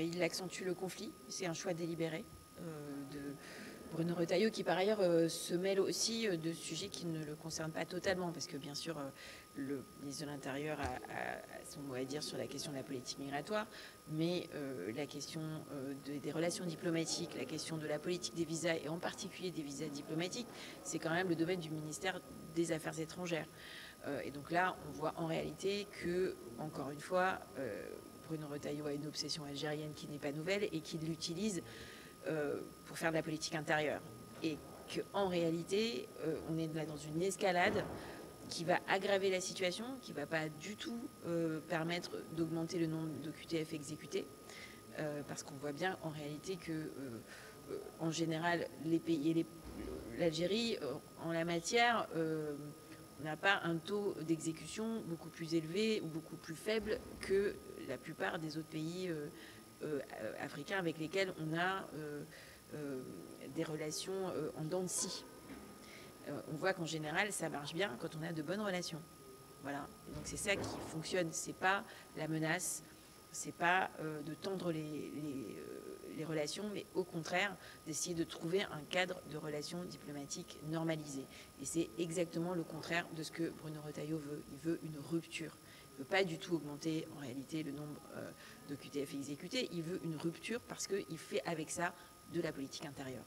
Il accentue le conflit. C'est un choix délibéré de Bruno Retailleau, qui par ailleurs se mêle aussi de sujets qui ne le concernent pas totalement, parce que bien sûr le ministre de l'Intérieur a son mot à dire sur la question de la politique migratoire, mais la question des relations diplomatiques, la question de la politique des visas, et en particulier des visas diplomatiques, c'est quand même le domaine du ministère des Affaires étrangères. Et donc là, on voit en réalité que, encore une fois, Bruno Retailleau a une obsession algérienne qui n'est pas nouvelle et qu'il l'utilise pour faire de la politique intérieure. Et qu'en réalité, on est là dans une escalade qui va aggraver la situation, qui ne va pas du tout permettre d'augmenter le nombre d'OQTF exécutés. Parce qu'on voit bien en réalité que, en général, les pays et l'Algérie, en la matière, n'a pas un taux d'exécution beaucoup plus élevé ou beaucoup plus faible que la plupart des autres pays africains avec lesquels on a des relations en dents de scie. On voit qu'en général, ça marche bien quand on a de bonnes relations. Voilà. Et donc c'est ça qui fonctionne. C'est pas la menace, c'est pas de tendre les relations, mais au contraire d'essayer de trouver un cadre de relations diplomatiques normalisé. Et c'est exactement le contraire de ce que Bruno Retailleau veut. Il veut une rupture. Il ne veut pas du tout augmenter en réalité le nombre de QTF exécutés. Il veut une rupture parce qu'il fait avec ça de la politique intérieure.